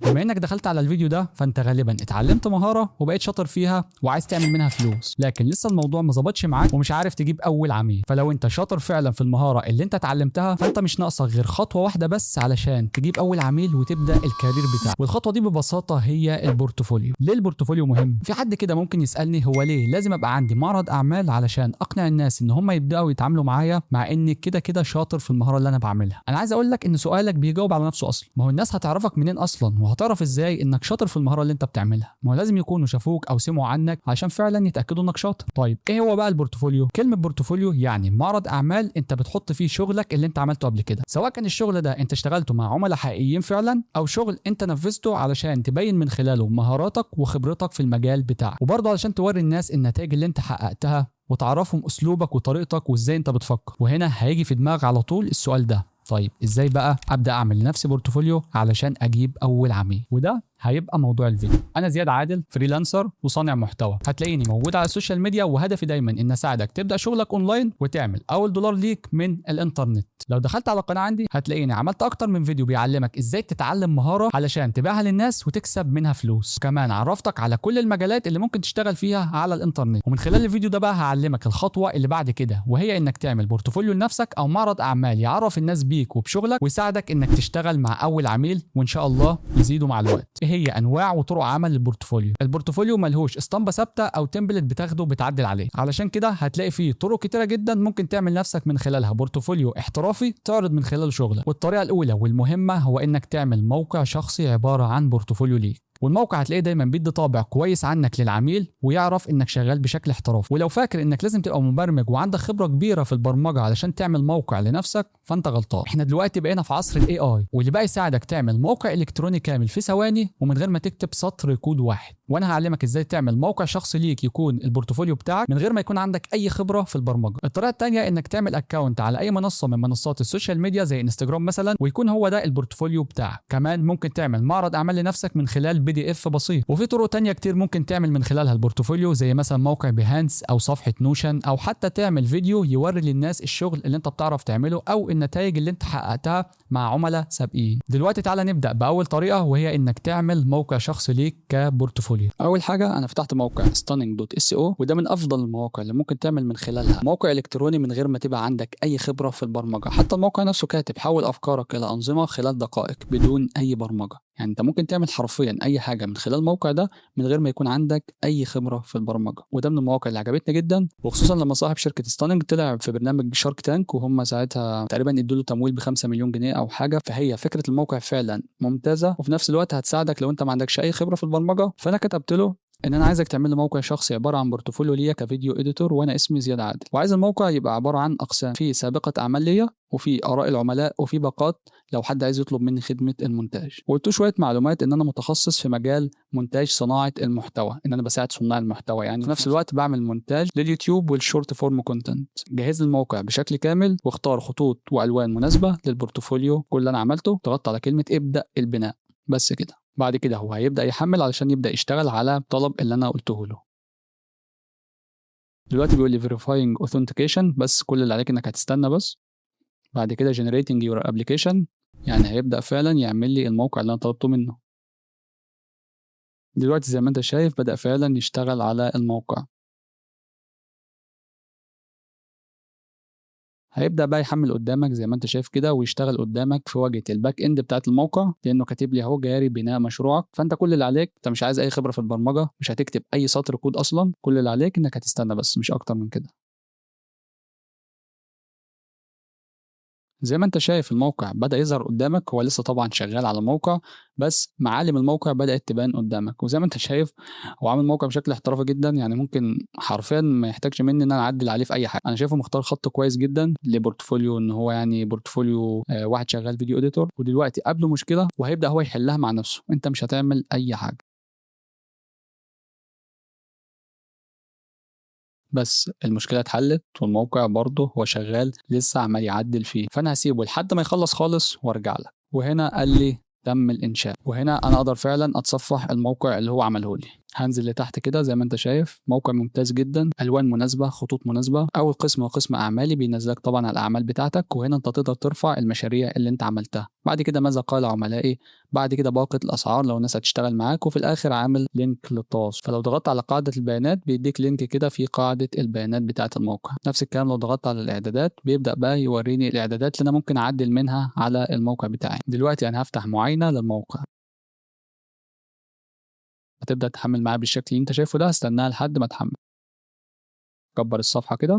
بما انك دخلت على الفيديو ده فانت غالبا اتعلمت مهارة وبقيت شاطر فيها وعايز تعمل منها فلوس، لكن لسه الموضوع ما ظبطش معاك ومش عارف تجيب اول عميل. فلو انت شاطر فعلا في المهارة اللي انت اتعلمتها فانت مش ناقصك غير خطوة واحدة بس علشان تجيب اول عميل وتبدا الكارير بتاعك. والخطوة دي ببساطة هي البورتفوليو. ليه البورتفوليو مهم؟ في حد كده ممكن يسألني هو ليه لازم ابقى عندي معرض اعمال علشان اقنع الناس ان هم يبداوا يتعاملوا معايا مع اني كده شاطر في المهارة اللي انا بعملها؟ انا عايز اقول لك ان سؤالك بيجاوب على نفسه اصلا. ما هو الناس هتعرفك منين اصلا؟ وهتعرف ازاي انك شاطر في المهاره اللي انت بتعملها؟ ما هو لازم يكونوا شافوك او سمعوا عنك عشان فعلا يتاكدوا انك شاطر. طيب ايه هو بقى البورتفوليو؟ كلمه بورتفوليو يعني معرض اعمال انت بتحط فيه شغلك اللي انت عملته قبل كده، سواء كان الشغل ده انت اشتغلته مع عملاء حقيقيين فعلا او شغل انت نفذته علشان تبين من خلاله مهاراتك وخبرتك في المجال بتاعك، وبرضه علشان توري الناس النتائج اللي انت حققتها وتعرفهم اسلوبك وطريقتك وازاي انت بتفكر. وهنا هيجي في دماغ على طول السؤال ده، طيب ازاي بقى ابدا اعمل لنفسي بورتفوليو علشان اجيب اول عميل؟ وده هيبقى موضوع الفيديو. انا زياد عادل، فريلانسر وصانع محتوى. هتلاقيني موجود على السوشيال ميديا وهدفي دايما ان اساعدك تبدا شغلك اونلاين وتعمل اول دولار ليك من الانترنت. لو دخلت على القناه عندي هتلاقيني عملت اكتر من فيديو بيعلمك ازاي تتعلم مهاره علشان تبيعها للناس وتكسب منها فلوس. كمان عرفتك على كل المجالات اللي ممكن تشتغل فيها على الانترنت. ومن خلال الفيديو ده بقى هعلمك الخطوه اللي بعد كده، وهي انك تعمل بورتفوليو لنفسك او معرض اعمال يعرف الناس بيك وبشغلك ويساعدك انك تشتغل مع اول عميل وان شاء الله يزيدوا مع الوقت. ايه هي انواع وطرق عمل البورتفوليو؟ البورتفوليو ملهوش اسطمبه ثابته او تمبلت بتاخده بتعدل عليه، علشان كده هتلاقي فيه طرق كتيره جدا ممكن تعمل نفسك من خلالها بورتفوليو احترافي تعرض من خلاله شغلك. والطريقه الاولى والمهمه هو انك تعمل موقع شخصي عباره عن بورتفوليو ليك. والموقع هتلاقيه دايما بيدي طابع كويس عنك للعميل ويعرف انك شغال بشكل احترافي. ولو فاكر انك لازم تبقى مبرمج وعندك خبره كبيره في البرمجه علشان تعمل موقع لنفسك فانت غلطان. احنا دلوقتي بقينا في عصر الاي اي واللي بقى يساعدك تعمل موقع الكتروني كامل في ثواني ومن غير ما تكتب سطر كود واحد. وانا هعلمك ازاي تعمل موقع شخصي ليك يكون البورتفوليو بتاعك من غير ما يكون عندك اي خبره في البرمجه. الطريقه الثانيه انك تعمل اكونت على اي منصه من منصات السوشيال ميديا زي انستجرام مثلا ويكون هو ده البورتفوليو بتاعك. كمان ممكن تعمل معرض اعمال لنفسك من خلال PDF بسيط. وفي طرق تانية كتير ممكن تعمل من خلالها البورتفوليو زي مثلا موقع بيهانس او صفحه نوشن، او حتى تعمل فيديو يوري للناس الشغل اللي انت بتعرف تعمله او النتائج اللي انت حققتها مع عملاء سابقين. دلوقتي تعالى نبدا باول طريقه وهي انك تعمل موقع شخصي ليك كبورتفوليو. اول حاجه انا فتحت موقع stunning.so وده من افضل المواقع اللي ممكن تعمل من خلالها موقع الكتروني من غير ما تبقى عندك اي خبره في البرمجه. حتى الموقع نفسه كاتب حول افكارك الى انظمه خلال دقائق بدون اي برمجه. يعني انت ممكن تعمل حرفيا اي حاجه من خلال الموقع ده من غير ما يكون عندك اي خبره في البرمجه. وده من المواقع اللي عجبتني جدا، وخصوصا لما صاحب شركه ستاننج طلع في برنامج شارك تانك وهم ساعتها تقريبا ادوا له تمويل ب5 مليون جنيه او حاجه. فهي فكره الموقع فعلا ممتازه وفي نفس الوقت هتساعدك لو انت ما عندكش اي خبره في البرمجه. فانا كتبت له ان انا عايزك تعمل لي موقع شخصي عباره عن بورتفوليو ليا كفيديو اديتور وانا اسمي زياد عادل، وعايز الموقع يبقى عباره عن اقسام، في سابقه اعمال ليا وفي اراء العملاء وفي باقات لو حد عايز يطلب مني خدمه المونتاج. وقلت شويه معلومات ان انا متخصص في مجال مونتاج صناعه المحتوى، ان انا بساعد صناع المحتوى يعني في نفس الوقت بعمل مونتاج لليوتيوب والشورت فورم كونتنت. جهز الموقع بشكل كامل واختار خطوط والوان مناسبه للبورتفوليو. كل اللي انا عملته ضغطت على كلمه ابدا البناء بس كده. بعد كده هو هيبدا يحمل علشان يبدا يشتغل على الطلب اللي انا قلته له. دلوقتي بيقول لي verifying authentication، بس كل اللي عليك انك هتستنى بس. بعد كده generating your application، يعني هيبدأ فعلا يعمل لي الموقع اللي انا طلبته منه. دلوقتي زي ما انت شايف بدأ فعلا يشتغل على الموقع. هيبدأ بقى يحمل قدامك زي ما انت شايف كده ويشتغل قدامك في واجهة الباك اند بتاعت الموقع، لانه كاتب لي اهو جاري بناء مشروعك. فانت كل اللي عليك، انت مش عايز اي خبرة في البرمجة، مش هتكتب اي سطر كود اصلا، كل اللي عليك انك هتستنى بس مش اكتر من كده. زي ما انت شايف الموقع بدأ يظهر قدامك، هو لسه طبعا شغال على الموقع بس معالم الموقع بدأت تبان قدامك. وزي ما انت شايف هو عامل موقع بشكل احترافي جدا، يعني ممكن حرفيا ما يحتاجش مني ان انا اعدل عليه في اي حاجه. انا شايفه مختار خط كويس جدا لبورتفوليو، ان هو يعني بورتفوليو واحد شغال فيديو اديتور ودلوقتي قابله مشكله وهيبدأ هو يحلها مع نفسه، انت مش هتعمل اي حاجه. بس المشكله اتحلت والموقع برضه هو شغال لسه عمال يعدل فيه. فانا هسيبه لحد ما يخلص خالص وارجع لك. وهنا قال لي تم الانشاء، وهنا انا اقدر فعلا اتصفح الموقع اللي هو عمله لي. هنزل لتحت كده زي ما انت شايف، موقع ممتاز جدا، الوان مناسبه، خطوط مناسبه. اول قسم هو قسم اعمالي، بينزلك طبعا على الاعمال بتاعتك، وهنا انت تقدر ترفع المشاريع اللي انت عملتها. بعد كده ماذا قال عملائي، بعد كده باقة الاسعار لو الناس هتشتغل معاك، وفي الاخر عامل لينك للتواصل. فلو ضغطت على قاعده البيانات بيديك لينك كده في قاعده البيانات بتاعه الموقع. نفس الكلام لو ضغطت على الاعدادات بيبدا بقى يوريني الاعدادات اللي انا ممكن اعدل منها على الموقع بتاعي. دلوقتي انا هفتح معاينه للموقع، هتبدا تحمل معايا بالشكل اللي انت شايفه ده. هستناها لحد ما تحمل. كبر الصفحه كده.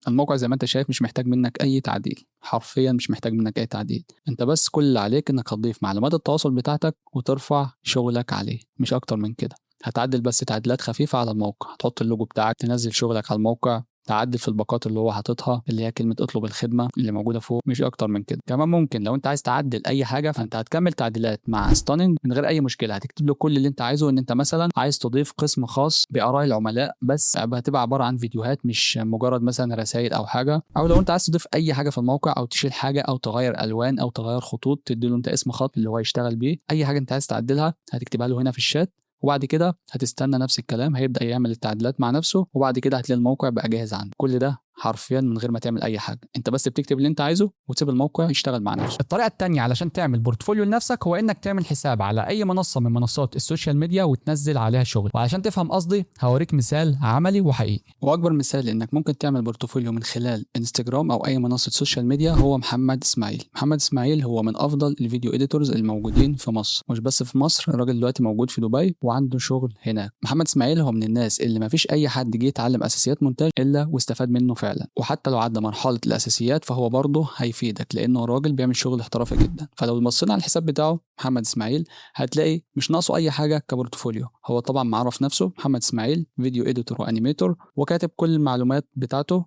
الموقع زي ما انت شايف مش محتاج منك اي تعديل، حرفيا مش محتاج منك اي تعديل. انت بس كل اللي عليك انك هتضيف معلومات التواصل بتاعتك وترفع شغلك عليه، مش اكتر من كده. هتعدل بس تعديلات خفيفة على الموقع، تحط اللوجو بتاعك، تنزل شغلك على الموقع، تعدل في الباقات اللي هو حاططها اللي هي كلمة اطلب الخدمة اللي موجودة فوق، مش اكتر من كده. كمان ممكن لو انت عايز تعدل اي حاجة فانت هتكمل تعديلات مع ستاننج من غير اي مشكلة. هتكتب له كل اللي انت عايزه، ان انت مثلا عايز تضيف قسم خاص بآراء العملاء بس، هتبقى عبارة عن فيديوهات مش مجرد مثلا رسائل او حاجة. او لو انت عايز تضيف اي حاجة في الموقع او تشيل حاجة او تغير الوان او تغير خطوط، تديله انت اسم خط اللي هو يشتغل بيه. اي حاجة انت عايز تعدلها هتكتبها له هنا في الشات، وبعد كده هتستنى نفس الكلام، هيبدأ يعمل التعديلات مع نفسه، وبعد كده هتلاقي الموقع بقى جاهز عندك. كل ده حرفيا من غير ما تعمل اي حاجه، انت بس بتكتب اللي انت عايزه وتسيب الموقع يشتغل مع نفسه. الطريقه الثانيه علشان تعمل بورتفوليو لنفسك هو انك تعمل حساب على اي منصه من منصات السوشيال ميديا وتنزل عليها شغل. وعلشان تفهم قصدي هوريك مثال عملي وحقيقي. واكبر مثال انك ممكن تعمل بورتفوليو من خلال انستجرام او اي منصه سوشيال ميديا هو محمد اسماعيل. محمد اسماعيل هو من افضل الفيديو اديتورز الموجودين في مصر، مش بس في مصر، الراجل دلوقتي موجود في دبي وعنده شغل هناك. محمد اسماعيل هو من الناس اللي ما فيش اي حد جه يتعلم اساسيات مونتاج الا واستفاد منه فعلا، وحتى لو عدى مرحله الاساسيات فهو برضه هيفيدك لانه راجل بيعمل شغل احترافي جدا. فلو بصينا على الحساب بتاعه محمد اسماعيل هتلاقي مش ناقصه اي حاجه كبورتفوليو. هو طبعا معرف نفسه محمد اسماعيل فيديو اديتور وانيميتور، وكاتب كل المعلومات بتاعته،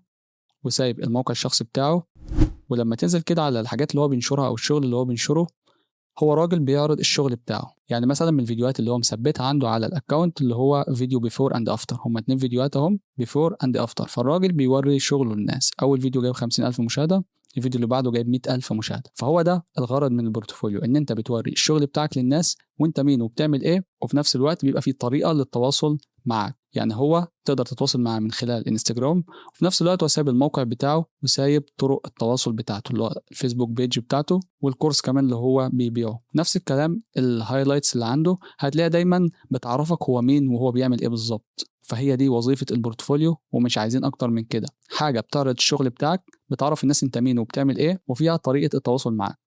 وسايب الموقع الشخصي بتاعه. ولما تنزل كده على الحاجات اللي هو بينشرها او الشغل اللي هو بينشره، هو راجل بيعرض الشغل بتاعه. يعني مثلا من الفيديوهات اللي هو مثبتها عنده على الاكونت اللي هو فيديو بيفور اند افتر، هما 2 فيديوهات اهم، بيفور اند افتر. فالراجل بيوري شغله للناس. اول فيديو جايب 50,000 مشاهده، الفيديو اللي بعده جايب 100,000 مشاهده. فهو ده الغرض من البورتفوليو، ان انت بتوري الشغل بتاعك للناس وانت مين وبتعمل ايه، وفي نفس الوقت بيبقى في طريقه للتواصل معك. يعني هو تقدر تتواصل معاه من خلال انستجرام، وفي نفس الوقت هو سايب الموقع بتاعه وسايب طرق التواصل بتاعته اللي هو الفيسبوك بيج بتاعته والكورس كمان اللي هو بيبيعه. نفس الكلام الهايلايتس اللي عنده هتلاقيها دايما بتعرفك هو مين وهو بيعمل ايه بالظبط. فهي دي وظيفة البورتفوليو، ومش عايزين اكتر من كده. حاجة بتعرض الشغل بتاعك، بتعرف الناس انت مين وبتعمل ايه، وفيها طريقة التواصل معاك.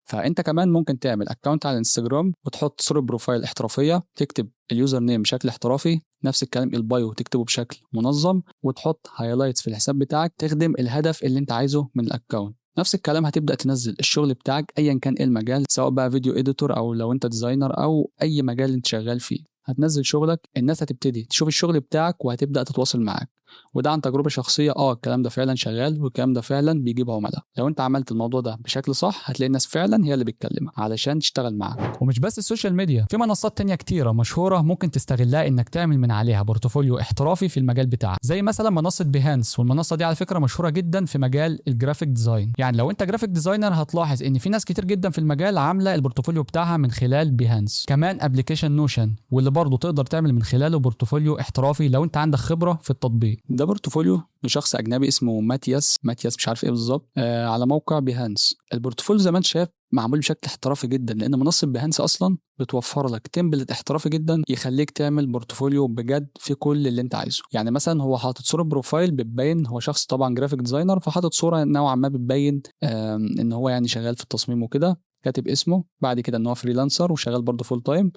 فانت كمان ممكن تعمل اكونت على الانستجرام وتحط صورة بروفايل احترافية، تكتب اليوزر نيم بشكل احترافي، نفس الكلام البايو تكتبه بشكل منظم، وتحط هايلايتس في الحساب بتاعك تخدم الهدف اللي انت عايزه من الاكونت. نفس الكلام هتبدا تنزل الشغل بتاعك ايا كان ايه المجال، سواء بقى فيديو اديتور او لو انت ديزاينر او اي مجال انت شغال فيه. هتنزل شغلك، الناس هتبتدي تشوف الشغل بتاعك وهتبدا تتواصل معاك. وده عن تجربه شخصيه، الكلام ده فعلا شغال والكلام ده فعلا بيجيب عملاء. لو انت عملت الموضوع ده بشكل صح هتلاقي الناس فعلا هي اللي بتكلمك علشان تشتغل معاك. ومش بس السوشيال ميديا، في منصات تانية كتيره مشهوره ممكن تستغلها انك تعمل من عليها بورتفوليو احترافي في المجال بتاعك، زي مثلا منصه بيهانس. والمنصه دي على فكره مشهوره جدا في مجال الجرافيك ديزاين. يعني لو انت جرافيك ديزاينر هتلاحظ ان في ناس كتير جدا في المجال عامله البورتفوليو بتاعها من خلال بيهانس. كمان ابلكيشن نوشن، واللي برضه تقدر تعمل من خلاله بورتفوليو احترافي لو انت عندك خبره في التطبيق. ده بورتفوليو لشخص اجنبي اسمه ماتياس مش عارف ايه بالظبط، على موقع بيهانس. البورتفوليو زي ما انت شايف معمول بشكل احترافي جدا، لان منصه بيهانس اصلا بتوفر لك تمبلت احترافي جدا يخليك تعمل بورتفوليو بجد في كل اللي انت عايزه. يعني مثلا هو حاطط صوره بروفايل بتبين هو شخص طبعا جرافيك ديزاينر، فحاطط صوره نوعا ما بتبين ان هو يعني شغال في التصميم وكده، كاتب اسمه، بعد كده ان هو فريلانسر وشغال برضه فول تايم،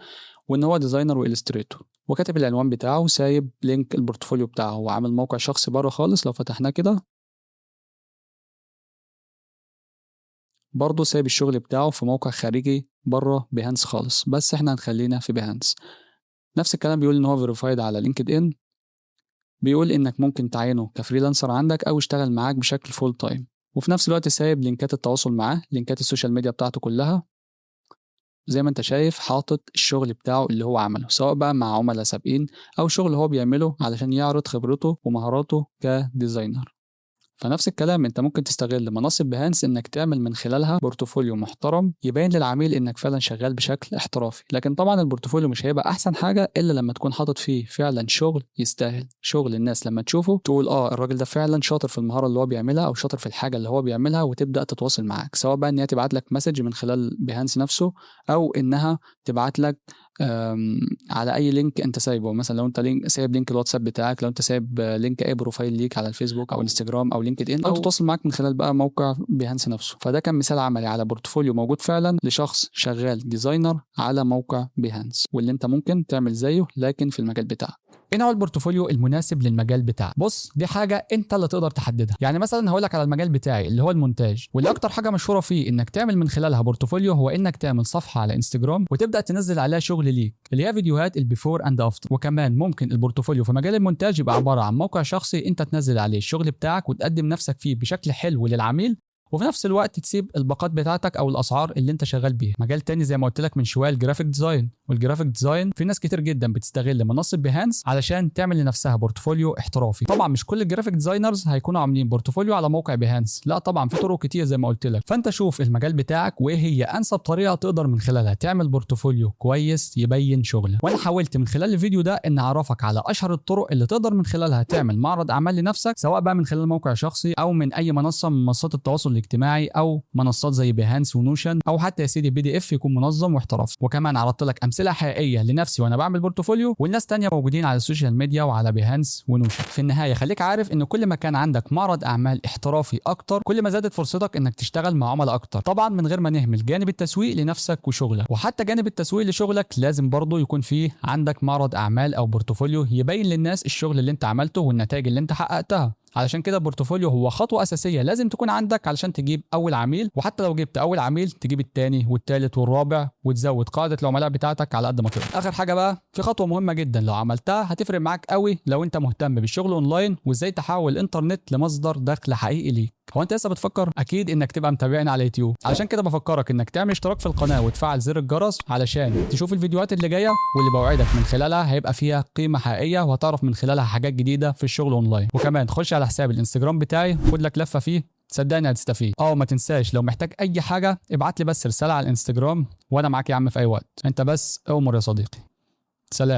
وان هو ديزاينر والستريتور، وكاتب العنوان بتاعه وسايب لينك البورتفوليو بتاعه. هو عامل موقع شخصي بره خالص، لو فتحناه كده برضه سايب الشغل بتاعه في موقع خارجي بره بيهانس خالص، بس احنا هنخلينا في بيهانس. نفس الكلام بيقول ان هو فيريفايد على لينكد ان، بيقول انك ممكن تعينه كفريلانسر عندك او يشتغل معاك بشكل فول تايم، وفي نفس الوقت سايب لينكات التواصل معاه، لينكات السوشيال ميديا بتاعته كلها. زي ما انت شايف حاطط الشغل بتاعه اللي هو عمله، سواء بقى مع عملاء سابقين او شغل هو بيعمله علشان يعرض خبرته ومهاراته كديزاينر. فنفس الكلام انت ممكن تستغل منصه بيهانس انك تعمل من خلالها بورتفوليو محترم يبين للعميل انك فعلا شغال بشكل احترافي. لكن طبعا البورتفوليو مش هيبقى احسن حاجه الا لما تكون حاطط فيه فعلا شغل يستاهل، شغل الناس لما تشوفه تقول الراجل ده فعلا شاطر في المهاره اللي هو بيعملها او شاطر في الحاجه اللي هو بيعملها، وتبدا تتواصل معاك، سواء بقى ان هي تبعت لك مسج من خلال بيهانس نفسه او انها تبعت لك على اي لينك انت سايبه. مثلا لو انت سايب لينك الواتساب بتاعك، لو انت سايب لينك اي بروفايل ليك على الفيسبوك او انستجرام او لينكد ان، او تتواصل معاك من خلال بقى موقع بيهانس نفسه. فده كان مثال عملي على بورتفوليو موجود فعلا لشخص شغال ديزاينر على موقع بيهانس، واللي انت ممكن تعمل زيه لكن في المجال بتاعك. ايه نوع البورتفوليو المناسب للمجال بتاعك؟ بص، دي حاجه انت اللي تقدر تحددها. يعني مثلا هقول لك على المجال بتاعي اللي هو المونتاج، واللي اكتر حاجه مشهوره فيه انك تعمل من خلالها بورتفوليو هو انك تعمل صفحه على انستجرام وتبدا تنزل عليها شغل ليك اللي هي فيديوهات البيفور اند افتر. وكمان ممكن البورتفوليو في مجال المونتاج يبقى عباره عن موقع شخصي انت تنزل عليه الشغل بتاعك وتقدم نفسك فيه بشكل حلو للعميل، وفي نفس الوقت تسيب الباقات بتاعتك او الاسعار اللي انت شغال بيها. مجال تاني زي ما قلت لك من شويه الجرافيك ديزاين، والجرافيك ديزاين في ناس كتير جدا بتستغل منصه بيهانس علشان تعمل لنفسها بورتفوليو احترافي. طبعا مش كل الجرافيك ديزاينرز هيكونوا عاملين بورتفوليو على موقع بيهانس، لا طبعا في طرق كتير زي ما قلت لك. فانت شوف المجال بتاعك وايه هي انسب طريقه تقدر من خلالها تعمل بورتفوليو كويس يبين شغلك. وانا حاولت من خلال الفيديو ده ان اعرفك على اشهر الطرق اللي تقدر من خلالها تعمل معرض اعمال لنفسك، سواء بقى من خلال موقع شخصي او من اي منصه من منصات التواصل الاجتماعي او منصات زي بيهانس ونوشن، او حتى يا سيدي PDF يكون منظم واحترافي. وكمان عرضت لك امثله حقيقيه لنفسي وانا بعمل بورتفوليو والناس تانية موجودين على السوشيال ميديا وعلى بيهانس ونوشن. في النهايه خليك عارف ان كل ما كان عندك معرض اعمال احترافي اكتر كل ما زادت فرصتك انك تشتغل مع عملاء اكتر، طبعا من غير ما نهمل جانب التسويق لنفسك وشغلك. وحتى جانب التسويق لشغلك لازم برضه يكون فيه عندك معرض اعمال او بورتفوليو يبين للناس الشغل اللي انت عملته والنتائج اللي انت حققتها. علشان كده البورتفوليو هو خطوه اساسيه لازم تكون عندك علشان تجيب اول عميل، وحتى لو جبت اول عميل تجيب الثاني والثالث والرابع وتزود قاعده العملاء بتاعتك على قد ما تقدر. اخر حاجه بقى، في خطوه مهمه جدا لو عملتها هتفرق معاك قوي لو انت مهتم بالشغل اونلاين وازاي تحول الانترنت لمصدر دخل حقيقي ليك. هو انت لسه بتفكر؟ اكيد انك تبقى متابعنا على يوتيوب، علشان كده بفكرك انك تعمل اشتراك في القناه وتفعل زر الجرس علشان تشوف الفيديوهات اللي جايه واللي بوعدك من خلالها هيبقى فيها قيمه حقيقيه وهتعرف من خلالها حاجات جديده في الشغل اونلاين. وكمان خش على حساب الانستجرام بتاعي خد لك لفه فيه، صدقني هتستفيد. ما تنساش لو محتاج اي حاجه ابعت لي بس رساله على الانستجرام وانا معاك يا عم في اي وقت. انت بس امر يا صديقي. سلام.